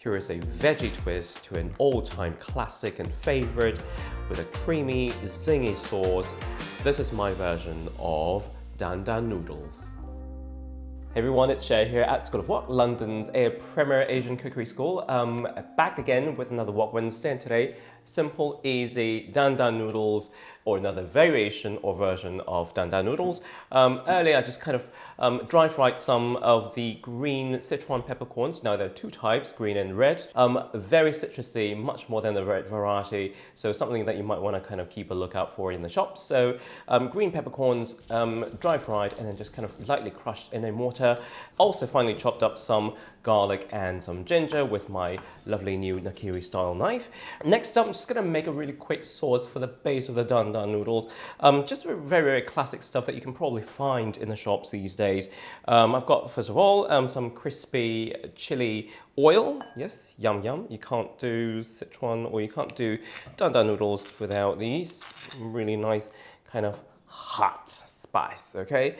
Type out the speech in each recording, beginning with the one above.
Here is a veggie twist to an all-time classic and favorite with a creamy, zingy sauce. This is my version of Dan Dan noodles. Hey everyone, it's Shay here at School of Wok, London's premier Asian cookery school. Back again with another Wok Wednesday, and today, simple, easy Dan Dan noodles, or another variation or version of Dan Dan noodles. Earlier, I just kind of dry fried some of the green Sichuan peppercorns. Now there are two types, green and red. Very citrusy, much more than the red variety. So something that you might want to kind of keep a lookout for in the shops. So green peppercorns, dry fried, and then just kind of lightly crushed in a mortar. Also finally chopped up some garlic and some ginger with my lovely new Nakiri style knife. Next up, I'm just gonna make a really quick sauce for the base of the Dan Dan noodles. Just very, very classic stuff that you can probably find in the shops these days. I've got, first of all, some crispy chili oil. Yes, yum yum. You can't do Sichuan or you can't do Dan Dan noodles without these really nice kind of hot spice, okay?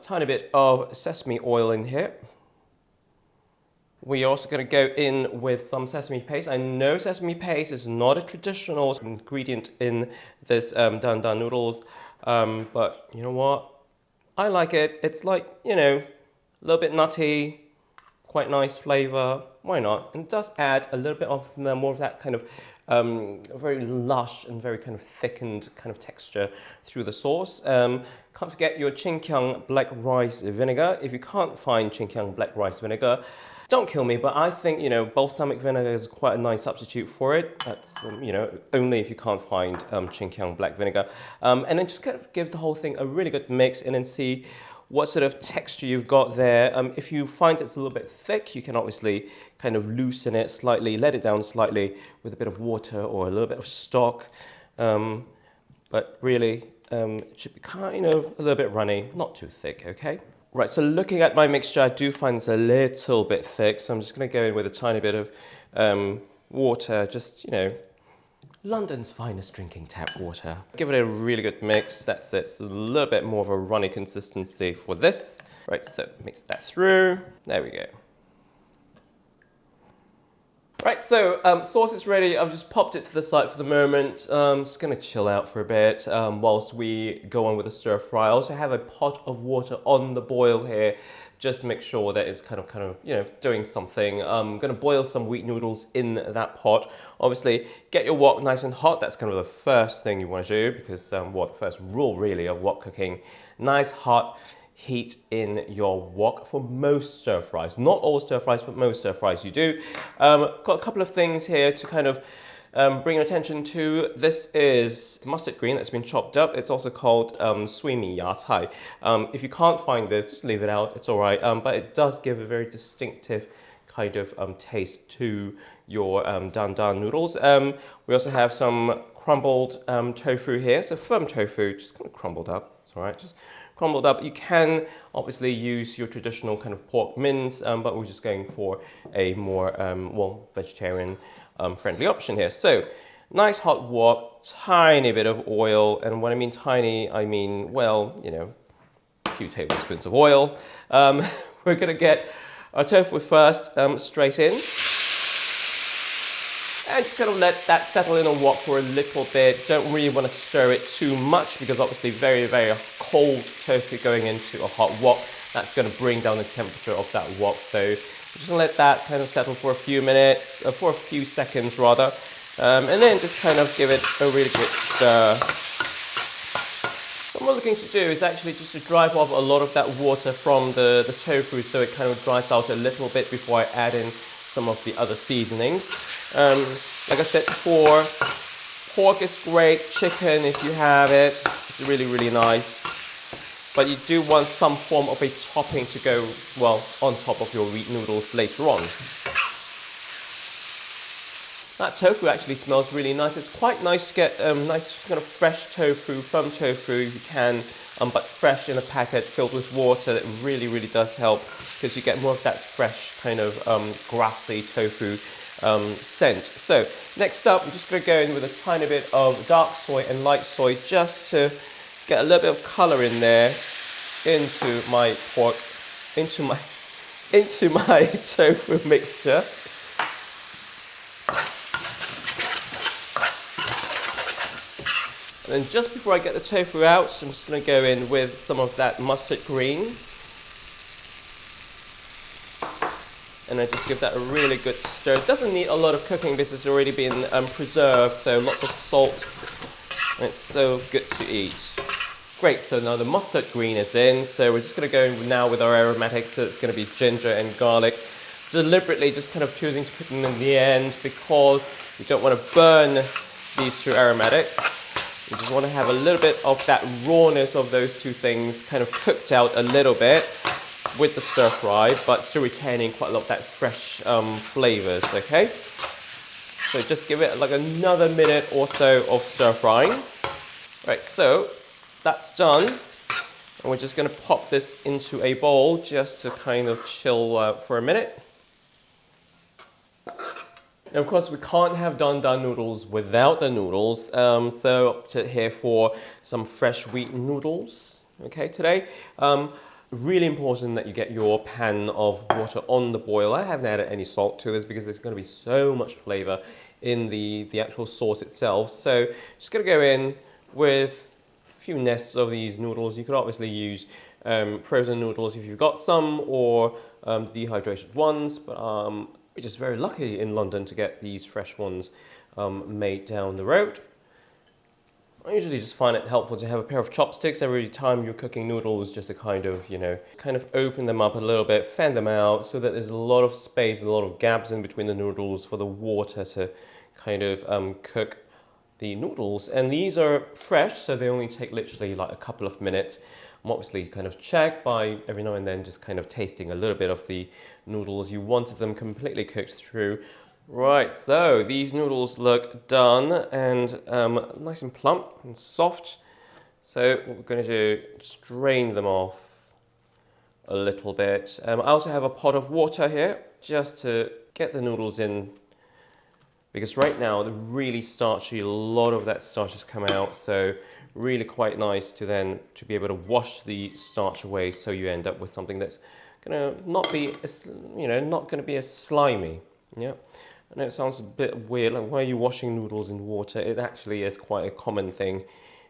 Tiny bit of sesame oil in here. We're also going to go in with some sesame paste. I know sesame paste is not a traditional ingredient in this Dan Dan noodles, but you know what? I like it. It's like, you know, a little bit nutty, quite nice flavor. Why not? And it does add a little bit of more of that kind of very lush and very kind of thickened kind of texture through the sauce. Can't forget your Xinjiang black rice vinegar. If you can't find Xinjiang black rice vinegar, don't kill me, but I think, you know, balsamic vinegar is quite a nice substitute for it. That's, you know, only if you can't find Xinjiang black vinegar. And then just kind of give the whole thing a really good mix and then see what sort of texture you've got there. If you find it's a little bit thick, you can obviously kind of loosen it slightly, let it down slightly with a bit of water or a little bit of stock. But really, it should be kind of a little bit runny, not too thick, okay? Right, so looking at my mixture, I do find it's a little bit thick, so I'm just going to go in with a tiny bit of water, just, you know, London's finest drinking tap water. Give it a really good mix. That's it. It's a little bit more of a runny consistency for this. Right, so mix that through. There we go. Right, so sauce is ready. I've just popped it to the side for the moment. Just gonna chill out for a bit whilst we go on with the stir fry. I also have a pot of water on the boil here, just to make sure that it's kind of, you know, doing something. I'm gonna boil some wheat noodles in that pot. Obviously, get your wok nice and hot. That's kind of the first thing you want to do because, well, the first rule really of wok cooking. Nice hot heat in your wok for most stir fries. Not all stir fries, but most stir fries you do. Got a couple of things here to kind of bring your attention to. This is mustard green that's been chopped up. It's also called sui mi ya cai. If you can't find this, just leave it out. It's all right. But it does give a very distinctive kind of taste to your Dan Dan noodles. We also have some crumbled tofu here. So firm tofu, just kind of crumbled up. It's all right. Just crumbled up. You can obviously use your traditional kind of pork mince, but we're just going for a more, well, vegetarian friendly option here. So nice hot wok, tiny bit of oil. And when I mean tiny, I mean, well, you know, a few tablespoons of oil. We're gonna get our tofu first, straight in. And just kind of let that settle in and wok for a little bit. Don't really want to stir it too much because obviously very, very cold tofu going into a hot wok, that's going to bring down the temperature of that wok. So we're just going to let that kind of settle for a few minutes, for a few seconds rather. And then just kind of give it a really good stir. What we're looking to do is actually just to drive off a lot of that water from the tofu so it kind of dries out a little bit before I add in some of the other seasonings. Like I said before, pork is great, chicken if you have it, it's really, really nice. But you do want some form of a topping to go, well, on top of your wheat noodles later on. That tofu actually smells really nice. It's quite nice to get nice kind of fresh tofu, firm tofu if you can, but fresh in a packet filled with water. That really, really does help because you get more of that fresh kind of grassy tofu scent. So next up, I'm just going to go in with a tiny bit of dark soy and light soy just to get a little bit of color in there into my pork, into my tofu mixture. And then just before I get the tofu out, I'm just going to go in with some of that mustard green. And I just give that a really good stir. It doesn't need a lot of cooking because it's already been preserved, so lots of salt. And it's so good to eat. Great, so now the mustard green is in, so we're just going to go in now with our aromatics, so it's going to be ginger and garlic. Deliberately just kind of choosing to put them in the end because you don't want to burn these two aromatics. You just want to have a little bit of that rawness of those two things kind of cooked out a little bit with the stir fry, but still retaining quite a lot of that fresh flavors, okay? So just give it like another minute or so of stir frying. Right, so that's done. And we're just gonna pop this into a bowl just to kind of chill for a minute. And of course, we can't have dan noodles without the noodles. So opted here for some fresh wheat noodles, okay, today. Really important that you get your pan of water on the boil. I haven't added any salt to this because there's going to be so much flavor in the actual sauce itself. So just going to go in with a few nests of these noodles. You could obviously use frozen noodles if you've got some, or dehydrated ones, but we're just very lucky in London to get these fresh ones made down the road. I usually just find it helpful to have a pair of chopsticks every time you're cooking noodles, just to kind of, you know, kind of open them up a little bit, fan them out so that there's a lot of space, a lot of gaps in between the noodles for the water to kind of cook the noodles. And these are fresh, so they only take literally like a couple of minutes. I'm obviously kind of check by every now and then just kind of tasting a little bit of the noodles. You wanted them completely cooked through. Right, so these noodles look done and nice and plump and soft. So what we're going to do, strain them off a little bit. I also have a pot of water here just to get the noodles in, because right now they're really starchy, a lot of that starch has come out, so really quite nice to then to be able to wash the starch away, so you end up with something that's going to not be as, you know, not going to be as slimy. Yeah. I know it sounds a bit weird, like why are you washing noodles in water? It actually is quite a common thing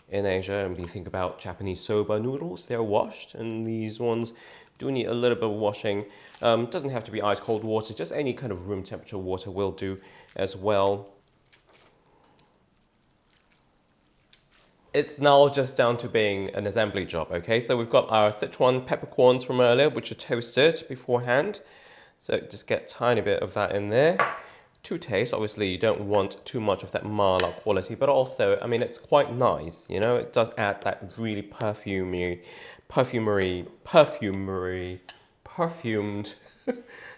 in Asia. And when you think about Japanese soba noodles, they're washed, and these ones do need a little bit of washing. Doesn't have to be ice cold water, just any kind of room temperature water will do as well. It's now just down to being an assembly job, okay? So we've got our Sichuan peppercorns from earlier, which are toasted beforehand. So just get a tiny bit of that in there. To taste, obviously you don't want too much of that mala quality, but also, I mean, it's quite nice, you know, it does add that really perfumed,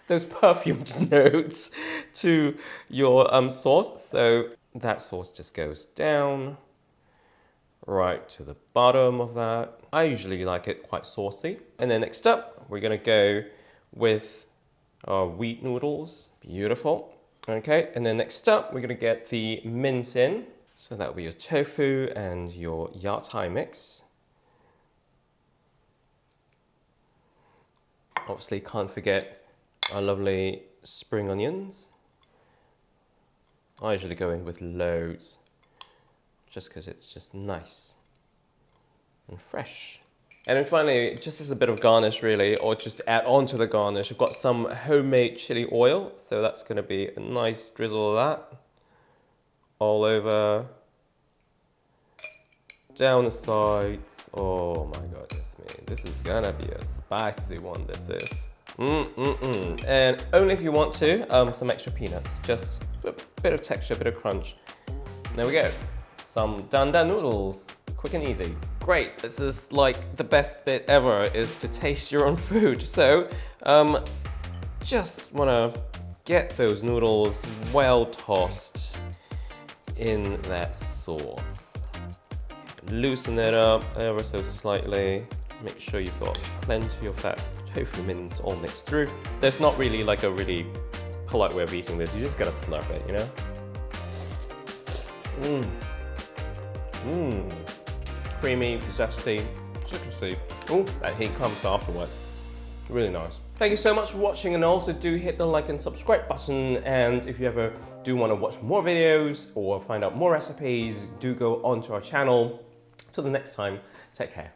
those perfumed notes to your sauce. So that sauce just goes down right to the bottom of that. I usually like it quite saucy. And then next up, we're gonna go with our wheat noodles. Beautiful. Okay, and then next up, we're gonna get the mince in. So that'll be your tofu and your yatai mix. Obviously, can't forget our lovely spring onions. I usually go in with loads, just because it's just nice and fresh. And then finally, just as a bit of garnish really, or just to add on to the garnish, I've got some homemade chili oil. So that's gonna be a nice drizzle of that all over, down the sides. Oh my goodness me, this is gonna be a spicy one, this is. And only if you want to, some extra peanuts, just a bit of texture, a bit of crunch. And there we go, some dan noodles, quick and easy. Great, this is like the best bit ever, is to taste your own food. So, just wanna get those noodles well tossed in that sauce. Loosen it up ever so slightly. Make sure you've got plenty of that tofu mince all mixed through. There's not really like a really polite way of eating this. You just gotta slurp it, you know? Creamy, zesty, citrusy. Oh, that heat comes afterward. Really nice. Thank you so much for watching, and also do hit the like and subscribe button. And if you ever do want to watch more videos or find out more recipes, do go onto our channel. Till the next time, take care.